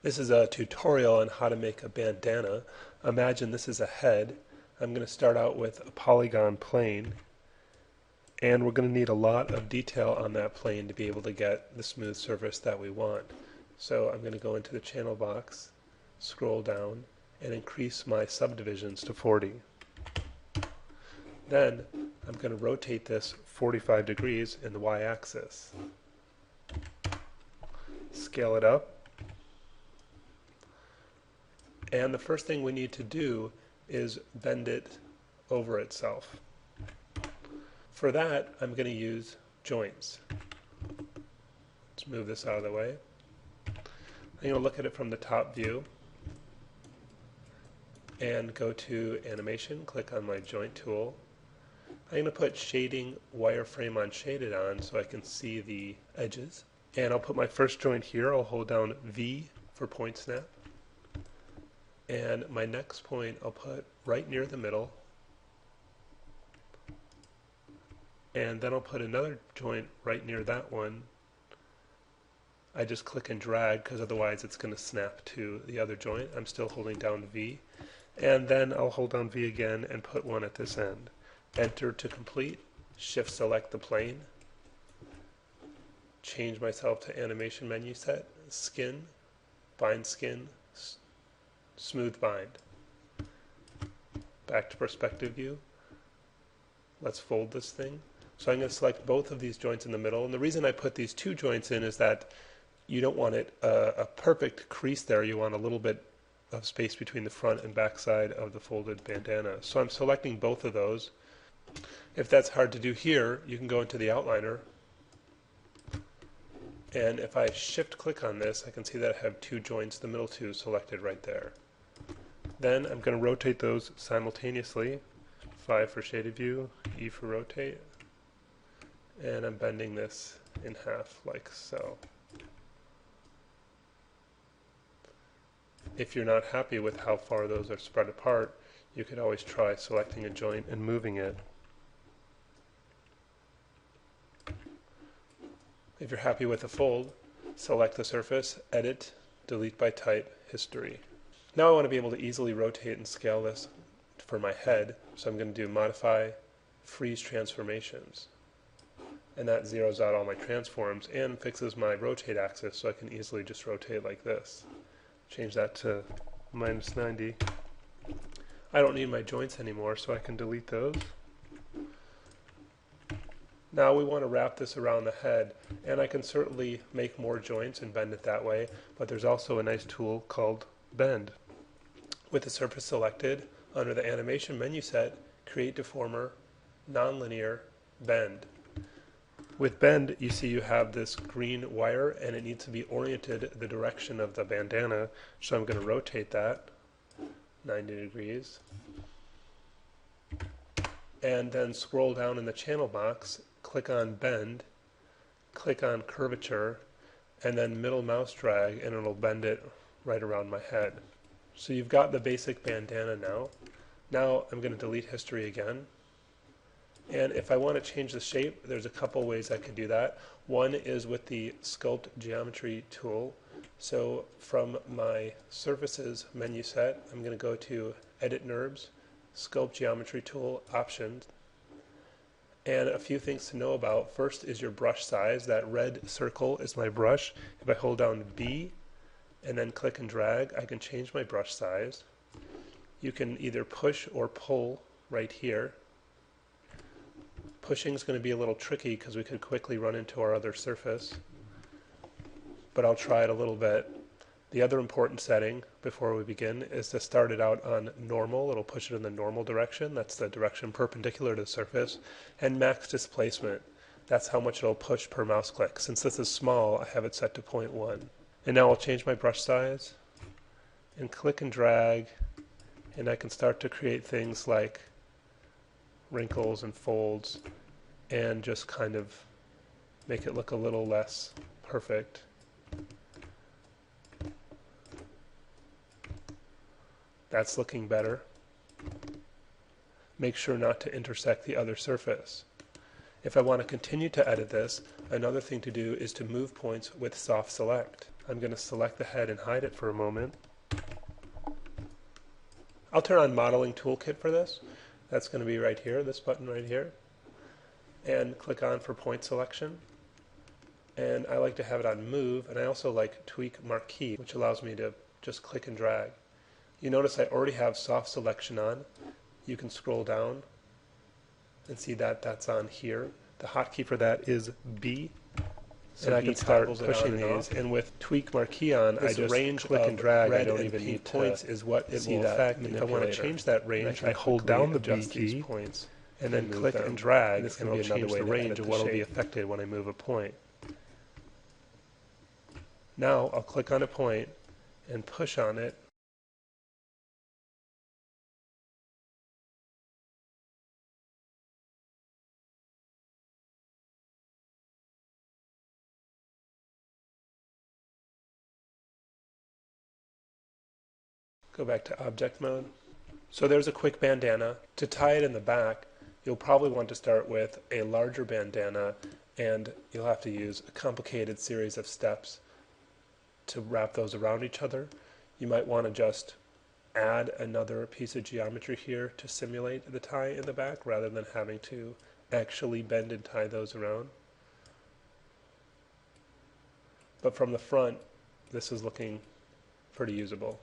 This is a tutorial on how to make a bandana. Imagine this is a head. I'm going to start out with a polygon plane, and we're going to need a lot of detail on that plane to be able to get the smooth surface that we want. So I'm going to go into the channel box, scroll down, and increase my subdivisions to 40. Then I'm going to rotate this 45 degrees in the y-axis. Scale it up. And the first thing we need to do is bend it over itself. For that, I'm going to use joints. Let's move this out of the way. I'm going to look at it from the top view and go to animation, click on my joint tool. I'm going to put shading wireframe on shaded on so I can see the edges. And I'll put my first joint here. I'll hold down V for point snap. And my next point I'll put right near the middle, and then I'll put another joint right near that one. I just click and drag because otherwise it's going to snap to the other joint. I'm still holding down V, and then I'll hold down V again and put one at this end. Enter to complete, shift select the plane, change myself to animation menu set, skin, bind skin, smooth bind. Back to perspective view. Let's fold this thing. So I'm going to select both of these joints in the middle, and the reason I put these two joints in is that you don't want it a perfect crease there. You want a little bit of space between the front and back side of the folded bandana. So I'm selecting both of those. If that's hard to do here, you can go into the outliner, and if I shift click on this, I can see that I have two joints, the middle two selected right there. Then I'm going to rotate those simultaneously. 5 for shaded view, E for rotate, and I'm bending this in half like so. If you're not happy with how far those are spread apart, you could always try selecting a joint and moving it. If you're happy with the fold, select the surface, edit, delete by type, history. Now I want to be able to easily rotate and scale this for my head, so I'm going to do modify, freeze transformations. And that zeroes out all my transforms and fixes my rotate axis so I can easily just rotate like this. Change that to -90. I don't need my joints anymore, so I can delete those. Now we want to wrap this around the head, and I can certainly make more joints and bend it that way, but there's also a nice tool called Bend. With the surface selected, under the animation menu set, create deformer, nonlinear, bend. With bend, you see you have this green wire, and it needs to be oriented the direction of the bandana, so I'm going to rotate that 90 degrees. And then scroll down in the channel box, click on bend, click on curvature, and then middle mouse drag, and it'll bend it right around my head. So you've got the basic bandana now. Now I'm going to delete history again. And if I want to change the shape, there's a couple ways I could do that. One is with the sculpt geometry tool. So from my surfaces menu set, I'm going to go to edit NURBS, sculpt geometry tool, options. And a few things to know about. First is your brush size. That red circle is my brush. If I hold down B and then click and drag, I can change my brush size. You can either push or pull right here. Pushing is going to be a little tricky because we could quickly run into our other surface, but I'll try it a little bit. The other important setting before we begin is to start it out on normal. It'll push it in the normal direction. That's the direction perpendicular to the surface. And max displacement. That's how much it'll push per mouse click. Since this is small, I have it set to 0.1. And now I'll change my brush size and click and drag, and I can start to create things like wrinkles and folds and just kind of make it look a little less perfect. That's looking better. Make sure not to intersect the other surface. If I want to continue to edit this, another thing to do is to move points with soft select. I'm going to select the head and hide it for a moment. I'll turn on modeling toolkit for this. That's going to be right here, this button right here. And click on for point selection. And I like to have it on move, and I also like tweak marquee, which allows me to just click and drag. You notice I already have soft selection on. You can scroll down and see that that's on here. The hotkey for that is B. So and I can start pushing these, and with tweak marquee on, I just click and drag. I don't even need points is what it will affect. If I want to change that range, I hold down the B key and then click and drag, and it'll change the range of what will be affected when I move a point. Now I'll click on a point and push on it. Go back to object mode. So there's a quick bandana. To tie it in the back, you'll probably want to start with a larger bandana, and you'll have to use a complicated series of steps to wrap those around each other. You might want to just add another piece of geometry here to simulate the tie in the back rather than having to actually bend and tie those around. But from the front, this is looking pretty usable.